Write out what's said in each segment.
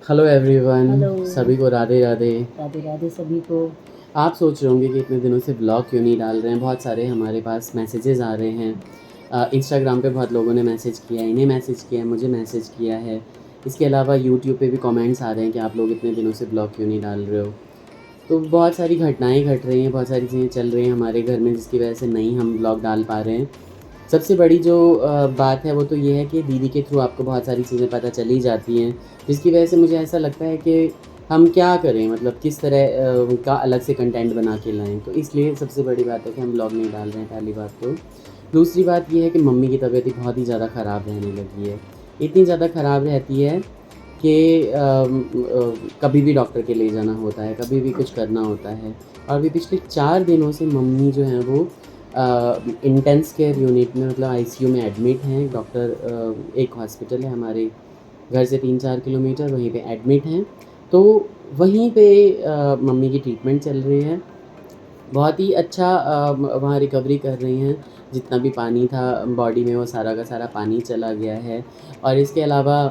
Hello everyone. Hello. सभी को राधे राधे। राधे राधे सभी को। आप सोच रहे होंगे कि इतने दिनों से ब्लॉग क्यों नहीं डाल रहे हैं। बहुत सारे हमारे पास मैसेजेस आ रहे हैं। इंस्टाग्राम पे बहुत लोगों ने मैसेज किया है, इन्हें मैसेज किया है, मुझे मैसेज किया है। इसके अलावा यूट्यूब पे भी कमेंट्स आ रहे हैं कि आप लोग इतने दिनों से ब्लॉग क्यों नहीं डाल रहे हो। तो बहुत सारी घटनाएं घट रही हैं, बहुत सारी चीज़ें चल रही हैं हमारे घर में, जिसकी वजह से नहीं हम ब्लॉग डाल पा रहे हैं। सबसे बड़ी जो बात है वो तो ये है कि दीदी के थ्रू आपको बहुत सारी चीज़ें पता चली जाती हैं, जिसकी वजह से मुझे ऐसा लगता है कि हम क्या करें, मतलब किस तरह का अलग से कंटेंट बना के लाएं। तो इसलिए सबसे बड़ी बात है कि हम ब्लॉग नहीं डाल रहे हैं, पहली बात तो। दूसरी बात ये है कि मम्मी की तबीयत ही बहुत ही ज़्यादा ख़राब रहने लगी है। इतनी ज़्यादा ख़राब रहती है कि कभी भी डॉक्टर के ले जाना होता है, कभी भी कुछ करना होता है। और अभी पिछले 4 दिनों से मम्मी जो हैं वो इंटेंस केयर यूनिट में, मतलब आईसीयू में एडमिट हैं। डॉक्टर एक हॉस्पिटल है हमारे घर से 3-4 किलोमीटर, वहीं पे एडमिट हैं। तो वहीं पे मम्मी की ट्रीटमेंट चल रही है। बहुत ही अच्छा वहाँ रिकवरी कर रही हैं। जितना भी पानी था बॉडी में वो सारा का सारा पानी चला गया है। और इसके अलावा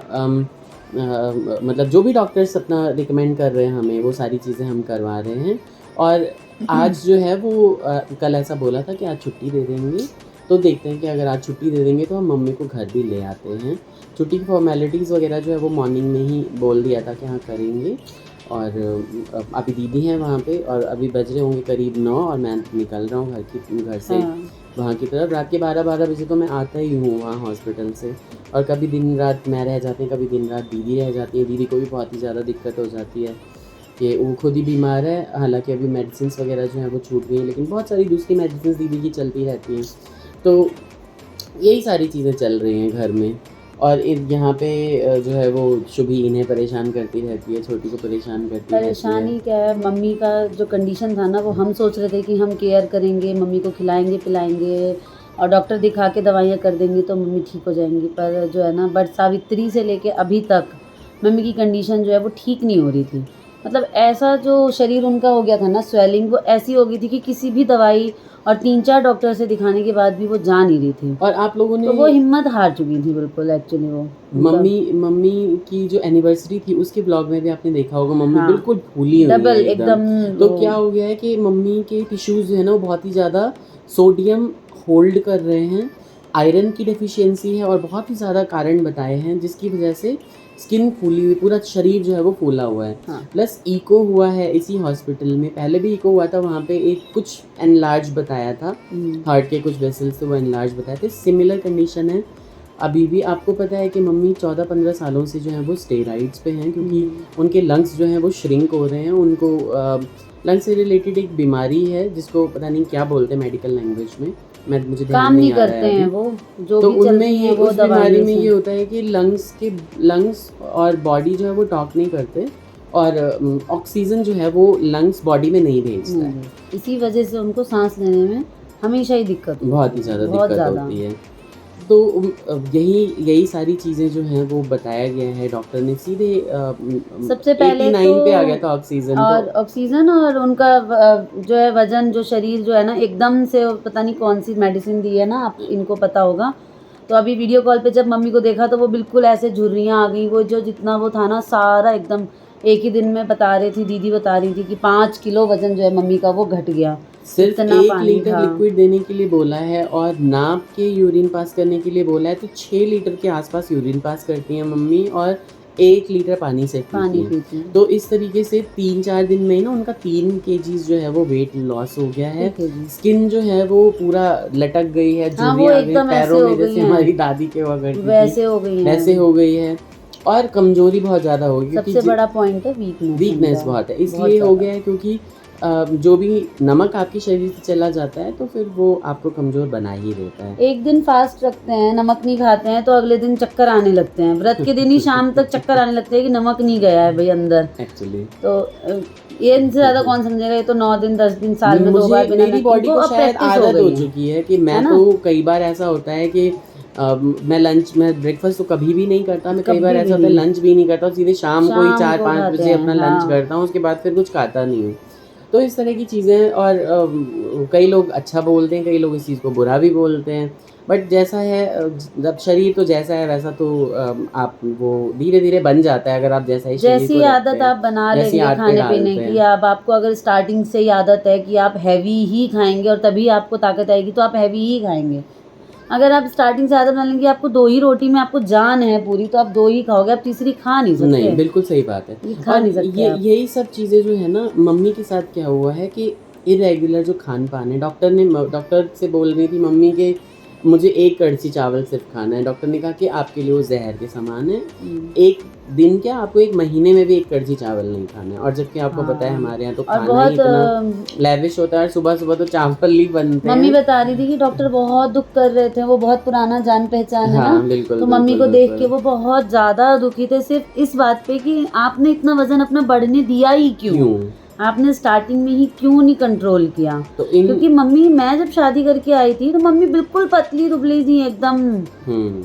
मतलब जो भी डॉक्टर्स अपना रिकमेंड कर रहे हैं हमें, वो सारी चीज़ें हम करवा रहे हैं। और आज जो है वो कल ऐसा बोला था कि आज छुट्टी दे देंगे। तो देखते हैं कि अगर आज छुट्टी दे देंगे तो हम मम्मी को घर भी ले आते हैं। छुट्टी की फॉर्मेलिटीज़ वगैरह जो है वो मॉर्निंग में ही बोल दिया था कि हाँ करेंगे। और अभी दीदी हैं वहाँ पे, और अभी बज रहे होंगे करीब 9 और मैं निकल रहा हूँ घर से हाँ। वहाँ की तरफ। रात के 12 बजे तो मैं आता ही हूँ वहाँ हॉस्पिटल से। और कभी दिन रात मैं रह जाती हूँ, कभी दिन रात दीदी रह जाती है। दीदी को भी बहुत ही ज़्यादा दिक्कत हो जाती है कि वो खुद ही बीमार है। हालांकि अभी मेडिसिन वगैरह जो है वो छूट गई हैं, लेकिन बहुत सारी दूसरी मेडिसिन दीदी की चलती रहती हैं। तो यही सारी चीज़ें चल रही हैं घर में। और यहाँ पे जो है वो शुभी इन्हें परेशान करती रहती है, छोटी को परेशान करती रहती है। परेशानी क्या है, मम्मी का जो कंडीशन था ना, वो हम सोच रहे थे कि हम केयर करेंगे, मम्मी को खिलाएंगे पिलाएंगे और डॉक्टर दिखा के दवाइयाँ कर देंगे तो मम्मी ठीक हो जाएंगी। पर जो है ना, बट सावित्री से लेके अभी तक मम्मी की कंडीशन जो है वो ठीक नहीं हो रही थी। मतलब ऐसा जो शरीर उनका हो गया था ना, स्वेलिंग वो ऐसी हो गई थी कि किसी भी दवाई और 3-4 डॉक्टर से दिखाने के बाद भी वो जा नहीं रही थी। और आप लोगों ने तो वो हिम्मत हार चुकी थी बिल्कुल, एक्चुअली वो उनका। मम्मी की जो एनिवर्सरी थी उसके ब्लॉग में भी आपने देखा होगा, मम्मी हाँ, बिल्कुल फूली हुई है डबल एकदम। एकदम। तो वो क्या हो गया है कि मम्मी के टिश्यूज़ जो है ना वो बहुत ही ज़्यादा सोडियम होल्ड कर रहे हैं। आयरन की डेफिशिएंसी है और बहुत ही ज़्यादा कारण बताए हैं, जिसकी वजह से स्किन फूली हुई, पूरा शरीर जो है वो फूला हुआ है। हाँ। प्लस इको हुआ है इसी हॉस्पिटल में, पहले भी इको हुआ था वहाँ पे, एक कुछ एनलार्ज बताया था। हार्ट के कुछ वेसल्स थे वो एनलार्ज बताए थे। सिमिलर कंडीशन है अभी भी। आपको पता है कि मम्मी 14-15 सालों से जो है वो स्टेरॉइड्स पे हैं, क्योंकि उनके लंग्स जो हैं वो श्रिंक हो रहे हैं। उनको लंग्स से रिलेटेड एक बीमारी है जिसको पता नहीं क्या बोलते हैं मेडिकल लैंग्वेज में, मुझे ध्यान काम नहीं नहीं आ रहा करते है हैं अभी। वो, जो तो भी उनमें चलती ये हैं वो उस बीमारी दवाइयों में से। ये होता है कि लंग्स और बॉडी जो है वो टॉक नहीं करते, और ऑक्सीजन जो है वो लंग्स बॉडी में नहीं भेजता है। इसी वजह से उनको सांस लेने में हमेशा ही दिक्कत होती बहुत ही है, ज़्यादा बहुत दिक्कत ज़्यादा। होती है। तो यही यही सारी चीज़ें जो हैं वो बताया गया है डॉक्टर ने सीधे। सबसे पहले तो 89 पे आ गया था ऑक्सीजन तो। और ऑक्सीजन और उनका जो है वजन, जो शरीर जो है ना एकदम से, पता नहीं कौन सी मेडिसिन दी है ना, आप इनको पता होगा। तो अभी वीडियो कॉल पे जब मम्मी को देखा तो वो बिल्कुल ऐसे झुर्रियाँ आ गई। वो जो जितना वो था ना सारा एकदम एक ही दिन में, बता रही थी दीदी, बता रही थी कि 5 किलो वजन जो है मम्मी का वो घट गया। सिर्फ इतना 1 पानी लीटर था। लिक्विड देने के लिए बोला है, और नाप के यूरिन पास करने के लिए बोला है। तो 6 लीटर के आसपास यूरिन पास करती हैं मम्मी, और 1 लीटर पानी से पीती पानी हैं। पीती हूँ। तो इस तरीके से 3-4 दिन में ही ना उनका 3 केजीज जो है वो वेट लॉस हो गया है। ठीक है जी। स्किन जो है वो पूरा लटक गई है, हाँ, वो झुर्रियाँ आ गई एकदम ऐसे पैरों हो में, गई जैसे हैं, हमारी दादी के हुआ करती थी वैसे हो गई वैसे हैं। हो गई है। और कमज़ोरी बहुत ज़्यादा हो गई, सबसे क्योंकि बड़ा पॉइंट है वीकनेस वीकनेस उनका, बहुत है। बहुत इसलिए हो ज़्यादा। गया है क्योंकि जो भी नमक आपके शरीर से चला जाता है तो फिर वो आपको कमज़ोर बना ही देता है। एक दिन फास्ट रखते हैं, नमक नहीं खाते हैं, तो अगले दिन चक्कर आने लगते हैं। व्रत के दिन ही शाम तक चक्कर आने लगते हैं कि नमक नहीं गया है भाई अंदर। एक्चुअली तो ये इनसे ज़्यादा कौन समझेगा। ये तो 9 दिन 10 दिन साल में 2 मुझे बार बिना मेरी बॉडी इनको को अब शायद प्रैक्टिस हो आदत हो गई चुकी है कि है मैं ना। तो, कई बार ऐसा होता है कि मैं ब्रेकफास्ट तो कभी भी नहीं करता। मैं कई बार कभी भी ऐसा होता है नहीं, लंच भी नहीं करता, सीधे शाम को ही शाम को 4-5 खाते बजे हैं। अपना लंच हाँ, करता हूँ, उसके बाद फिर कुछ खाता नहीं हूँ। तो इस तरह की चीज़ें। और कई लोग अच्छा बोलते हैं, कई लोग इस चीज़ को बुरा भी बोलते हैं। बट जैसा है जब शरीर तो जैसा है वैसा तो आप वो धीरे धीरे बन जाता है, अगर आप जैसा ही शरीर जैसी को रखते आदत हैं, आप बना जैसी लेंगे आदतें खाने पीने डालते की, हैं। अब आपको अगर स्टार्टिंग से ही आदत है कि आप हैवी ही खाएंगे और तभी आपको ताकत आएगी तो आप हैवी ही खाएंगे। अगर आप स्टार्टिंग से आदत बना लेंगे आपको 2 ही रोटी में आपको जान है पूरी, तो आप 2 ही खाओगे, आप तीसरी खा नहीं नहीं, सकते। बिल्कुल सही बात है। ये खा और नहीं सकते ये आप। यही सब चीज़ें जो है ना, मम्मी के साथ क्या हुआ है कि इर्रेगुलर जो खान-पान है, डॉक्टर से बोल रही थी मम्मी के मुझे 1 कड़छी चावल सिर्फ़ खाना है। डॉक्टर ने कहा कि आपके लिए वो ज़हर के समान है। 1 दिन क्या, आपको 1 महीने में भी 1 कड़छी चावल नहीं खाना है। और जबकि आपको पता है हाँ, हमारे यहाँ तो और खाना ही बहुत इतना लेविश होता है, सुबह-सुबह तो चावल ही बनते मम्मी हैं। बता रही थी कि डॉक्टर बहुत दुख कर रहे थे, वो बहुत पुराना जान पहचान है ना, हाँ, बिल्कुल, तो मम्मी बिल्कुल, को देख के बिल्कुल। वो बहुत ज़्यादा दुखी थे सिर्फ इस बात पे कि आपने इतना वज़न अपना बढ़ने दिया ही क्यों? क्यों? आपने स्टार्टिंग में ही क्यों नहीं कंट्रोल किया? तो इन क्योंकि मम्मी, मैं जब शादी करके आई थी तो मम्मी बिल्कुल पतली-दुबली थी एकदम,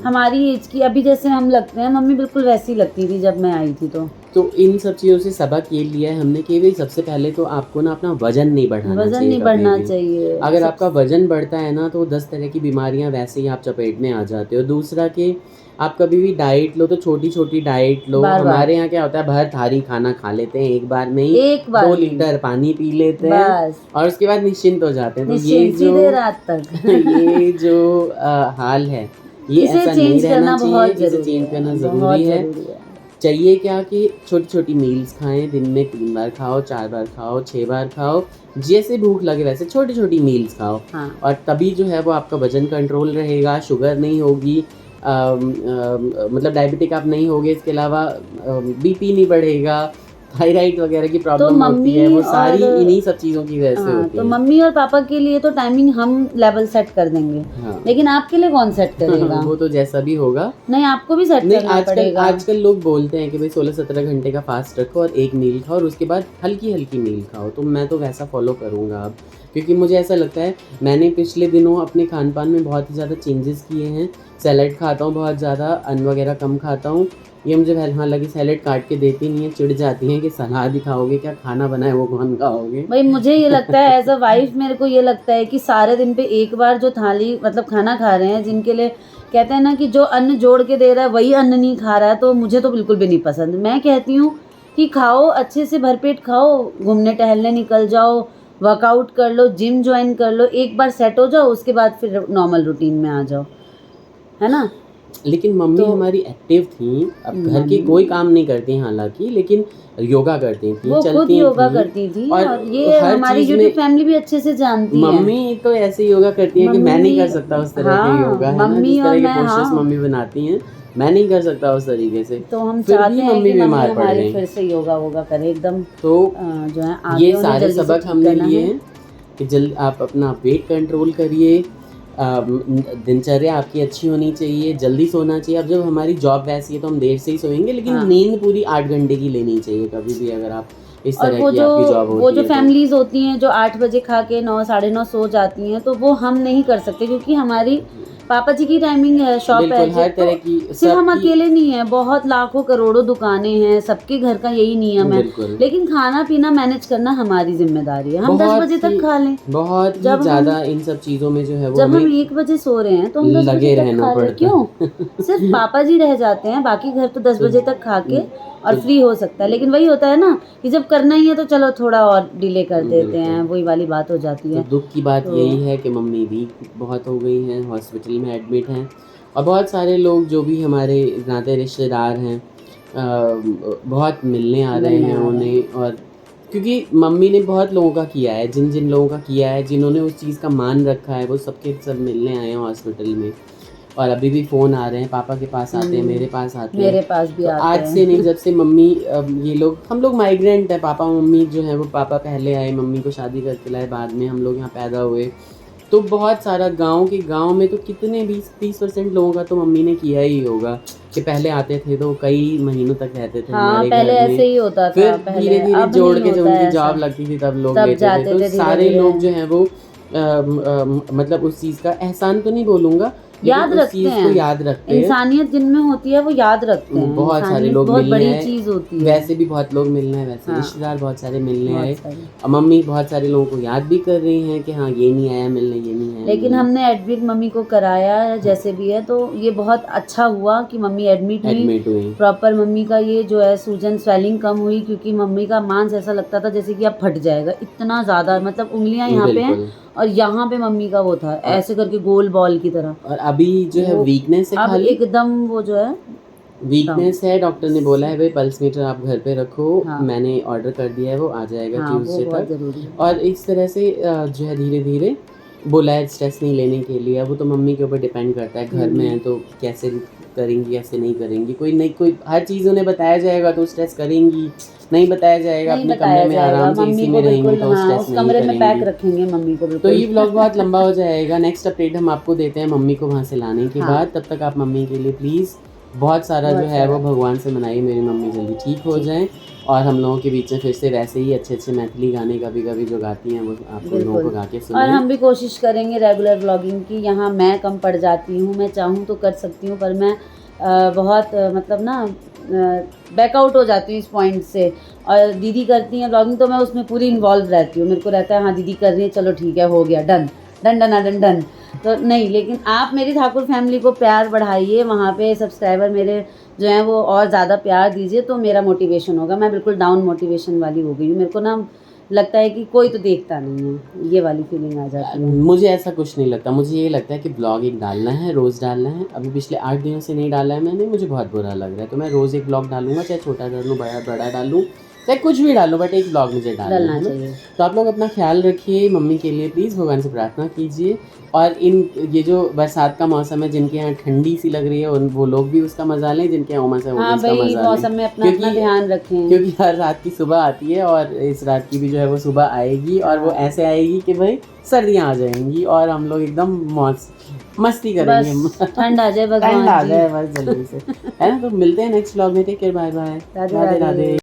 हमारी एज की, अभी जैसे हम लगते हैं मम्मी बिल्कुल वैसी लगती थी जब मैं आई थी तो इन सब चीज़ों से सबक ये लिया है हमने कि भई सबसे पहले तो आपको ना अपना वज़न नहीं बढ़ाना वज़न चाहिए नहीं कभी बढ़ना भी। चाहिए। अगर सब आपका वज़न बढ़ता है ना तो 10 तरह की बीमारियाँ वैसे ही आप चपेट में आ जाते हो। दूसरा कि आप कभी भी डाइट लो तो छोटी-छोटी डाइट लो। बार-बार, हमारे यहाँ क्या होता है, भर थाली खाना खा लेते हैं एक बार में ही, एक बार 2 में लीटर पानी पी लेते हैं बस और उसके बाद निश्चिंत हो जाते हैं। तो ये निश्चिंत जो सीधे रात तक। ये जो हाल है, ये इसे ऐसा नहीं चेंज रहना करना चाहिए, बहुत इसे ज़रूरी चेंज है, करना ज़रूरी बहुत है। ज़रूरी है। चाहिए क्या कि छोटी-छोटी मील्स खाएँ, दिन में 3 बार खाओ, 4 बार खाओ, 6 बार खाओ, जैसे भूख लगे वैसे छोटी-छोटी मील्स खाओ। हाँ, और तभी जो है वो आपका वज़न कंट्रोल रहेगा, शुगर नहीं होगी, मतलब डायबिटिक आप नहीं होगे, इसके अलावा बीपी नहीं बढ़ेगा, थायराइड वगैरह की तो प्रॉब्लम होती है, मम्मी वो सारी और इन्हीं सब चीज़ों की वजह से हाँ, होती तो हैं। मम्मी और पापा के लिए तो टाइमिंग हम लेवल सेट कर देंगे, हाँ। लेकिन आपके लिए कौन सेट करेगा? वो तो जैसा भी होगा। नहीं, आपको भी सेट नहीं, करना आजकल पड़ेगा। आजकल लोग बोलते हैं कि भाई 16-17 घंटे का फ़ास्ट रखो और 1 मील खाओ और उसके बाद हल्की-हल्की मील खाओ। तो मैं तो वैसा फ़ॉलो करूँगा अब, क्योंकि मुझे ऐसा लगता है मैंने पिछले दिनों अपने खान-पान में बहुत ही ज़्यादा चेंजेस किए हैं। सैलेड खाता हूँ बहुत ज़्यादा, अन्न वगैरह कम खाता हूँ। ये मुझे हालाँकि सैलेड काट के देती नहीं है, चिढ़ जाती हैं कि सलाद ही खाओगे क्या, खाना बनाए वो कौन खाओगे? भाई मुझे ये लगता है एज़ अ वाइफ़, मेरे को ये लगता है कि सारे दिन पे एक बार जो थाली मतलब खाना खा रहे हैं, जिनके लिए कहते हैं ना कि जो अन्न जोड़ के दे रहा है वही अन्न नहीं खा रहा है, तो मुझे तो बिल्कुल भी नहीं पसंद। मैं कहती हूँ कि खाओ, अच्छे से भरपेट खाओ, घूमने टहलने निकल जाओ, वर्कआउट कर लो, जिम जॉइन कर लो, एक बार सेट हो जाओ उसके बाद फिर नॉर्मल रूटीन में आ जाओ, है ना? लेकिन मम्मी तो हमारी एक्टिव थीं, अब घर के मम्मी कोई काम नहीं करती हालाँकि, लेकिन योगा करती थीं, वो खुद चलती योगा थीं करती थी और और ये हर हमारी चीज़ यूट्यूब में फैमिली भी अच्छे से जानती है। मम्मी तो ऐसे योगा करती हैं कि मैं नहीं कर सकता उस तरह के हाँ, योगा, है ना? मम्मी जिस और तरह के मैं, पोस्चर्स हाँ, मम्मी बनाती हैं, मैं नहीं कर सकता उस तरीके से। तो हम फिर चाहते भी हैं मम्मी कि मम्मी बीमार पड़ हमारी गईं। फिर से योगा-वोगा करे एकदम, तो जो है आगे ये उन्हें सारे जल्दी से सबक ठीक हमने करना लिए है। हैं कि आप अपना वेट कंट्रोल करिए, दिनचर्या आपकी अच्छी होनी चाहिए, जल्दी सोना चाहिए। अब जब हमारी जॉब वैसी है तो हम देर से ही सोएँगे, लेकिन हाँ। नींद पूरी 8 घंटे की लेनी चाहिए कभी भी, अगर आप इस और तरह की आपकी जॉब वो होती जो है तो। फैमिलीज़ होती हैं जो 8 बजे खा के 9 साढ़े 9 सो जाती हैं, तो वो हम नहीं कर सकते क्योंकि हमारी पापा जी की टाइमिंग है, शॉप है बिल्कुल, हर तो तरह की सिर्फ हम सबकी अकेले नहीं हैं, बहुत लाखों करोड़ों दुकानें हैं, सबके घर का यही नियम है। बिल्कुल। लेकिन खाना-पीना मैनेज करना हमारी ज़िम्मेदारी है। हम 10 बजे तक खा लें। बहुत ही जब हम ज़्यादा इन सब चीज़ों में जो है वो जब हम हमें 1 बजे सो रहे हैं तो हम 10 बजे लगे तक रहना खा लें, पड़ता क्यों? सिर्फ है। पापा जी रह जाते हैं, बाकी घर तो 10 तो बजे तक खा के और तो फ्री हो सकता है। लेकिन वही होता है ना कि जब करना ही है तो चलो थोड़ा और डिले कर देते हैं, बिल्कुल। वही वाली बात हो जाती तो है। दुःख की बात तो यही है कि मम्मी वीक बहुत हो गई हैं, हॉस्पिटल में एडमिट हैं और बहुत सारे लोग जो भी हमारे नाते रिश्तेदार हैं बहुत मिलने आ रहे मिलने हैं आ रहे हैं। उन्हें। और क्योंकि मम्मी ने बहुत लोगों का किया है, जिन-जिन लोगों का किया है, जिन्होंने उस चीज़ का मान रखा है, वो सबके सब मिलने आए हैं हॉस्पिटल में। और अभी भी फ़ोन आ रहे हैं, पापा के पास आते हैं, मेरे पास आते हैं। मेरे पास भी तो आते आज से नहीं, हैं। जब से मम्मी ये लोग हम लोग माइग्रेंट हैं, पापा-मम्मी जो हैं वो पापा पहले आए, मम्मी को शादी करके लाए, बाद में हम लोग यहाँ पैदा हुए। तो बहुत सारा गाँव में तो कितने 20-30% लोगों का तो मम्मी ने किया ही होगा कि पहले आते थे तो कई महीनों तक रहते थे हाँ, हमारे पहले घर ऐसे में। ही होता फिर था पहले, धीरे-धीरे अब जोड़ नहीं के जब होता है उनकी ऐसा। जॉब लगती थी तब लोग तब लेते थे। जाते तो थे सारे धीरे-धीरे। लोग जो हैं वो मतलब उस चीज़ का एहसान तो नहीं बोलूँगा, याद उस रखते चीज़ को हैं। याद रखते हैं। इंसानियत जिनमें होती है वो याद रखते हैं। बहुत सारे इंसानियत लोग बहुत मिलने बड़ी आए, चीज़ होती है। वैसे भी बहुत लोग मिलने आए, वैसे हाँ। रिश्तेदार बहुत सारे मिलने बहुत आए। सारी। मम्मी बहुत सारे लोगों को याद भी कर रही हैं कि हाँ ये नहीं आया मिलने, ये नहीं आया लेकिन मिलने। हमने एडमिट मम्मी को कराया या जैसे भी है, तो ये बहुत अच्छा हुआ कि मम्मी एडमिट हुई। एडमिट हुई। प्रॉपर मम्मी का ये जो है सूजन स्वेलिंग कम हुई, क्योंकि मम्मी का मांस ऐसा लगता था जैसे कि अब फट जाएगा, इतना ज़्यादा, मतलब उंगलियां यहाँ पे हैं बिल्कुल। और यहाँ पे मम्मी का वो था ऐसे करके गोल बॉल की तरह। और अभी जो है वो वीकनेस है, अब खाली एकदम वो जो है वीकनेस है। डॉक्टर ने बोला है भाई पल्स मीटर आप घर पे रखो। हाँ। मैंने ऑर्डर कर दिया है, वो आ जाएगा हाँ, वो ट्यूसडे बहुत तक। ज़रूरी है। और इस तरह से जो है धीरे धीरे बोला है स्ट्रेस नहीं लेने के लिए। अब वो तो मम्मी के ऊपर डिपेंड करता है, घर में है तो कैसे करेंगी कैसे नहीं करेंगी। कोई हर चीज़ उन्हें बताया जाएगा तो स्ट्रेस करेंगी, नहीं बताया जाएगा नहीं अपने बताया कमरे में जाएगा, आराम से मम्मी इसी को में रहेंगी बिल्कुल, तो हाँ, स्ट्रेस उस नहीं कमरे में पैक करेंगी। रखेंगे मम्मी को तो बिल्कुल। ये व्लॉग बहुत लंबा हो जाएगा। नेक्स्ट अपडेट हम आपको देते हैं मम्मी को वहाँ से लाने के हाँ। बाद। तब तक आप मम्मी के लिए प्लीज़ बहुत सारा जो बहुत है वो सारा। भगवान से मनाइए, मेरी मम्मी जल्दी ठीक हो जाएं। और हम लोगों के बीच में फिर से वैसे ही अच्छे अच्छे मैथिली गाने कभी कभी जो गाती हैं वो आप लोगों को बिल्कुल। गा के और सुनिए। हम भी कोशिश करेंगे रेगुलर व्लॉगिंग की। यहाँ मैं कम पड़ जाती हूँ, मैं चाहूँ तो कर सकती हूँ, पर मैं बहुत मतलब ना बैकआउट हो जाती हूँ इस पॉइंट से। और दीदी करती हैं व्लॉगिंग तो मैं उसमें पूरी इन्वॉल्व रहती हूँ। मेरे को रहता है हाँ दीदी कर रही है, चलो ठीक है, हो गया, done done done done done. तो नहीं, लेकिन आप मेरी ठाकुर फैमिली को प्यार बढ़ाइए, वहाँ पे सब्सक्राइबर मेरे जो हैं वो और ज़्यादा प्यार दीजिए, तो मेरा मोटिवेशन होगा। मैं बिल्कुल डाउन मोटिवेशन वाली हो गई हूँ। मेरे को ना लगता है कि कोई तो देखता नहीं है, ये वाली फीलिंग आ जाती है। मुझे ऐसा कुछ नहीं लगता। मुझे ये लगता है कि ब्लॉग एक डालना है, रोज़ डालना है। अभी पिछले 8 दिनों से नहीं डाला है मैंने, मुझे बहुत बुरा लग रहा है। तो मैं रोज़ एक ब्लॉग डालूंगा, चाहे छोटा डालूँ बड़ा डालूँ, चाहे कुछ भी डालूँ, बट एक ब्लॉग मुझे डालना डलना है ना। चाहिए। तो आप लोग अपना ख्याल रखिए, मम्मी के लिए प्लीज़ भगवान से प्रार्थना कीजिए। और ये जो बरसात का मौसम है, जिनके यहाँ ठंडी सी लग रही है वो लोग भी उसका मज़ा लें, जिनके यहाँ उमस है वो भी हाँ उसका भाई, मज़ा लें। मौसम में अपना अपना ध्यान रखें। क्योंकि हर रात की सुबह आती है और इस रात की भी जो है वो सुबह आएगी। और वो ऐसे आएगी कि भाई सर्दियाँ आ जाएंगी और हम लोग एकदम मस्ती करेंगे। बस ठंड आ जाए भगवान ठंड आ जी। जाए बस जल्दी से, है ना। तो मिलते हैं नेक्स्ट व्लॉग में। Take care, bye bye, Radhe Radhe Radhe. Radhe.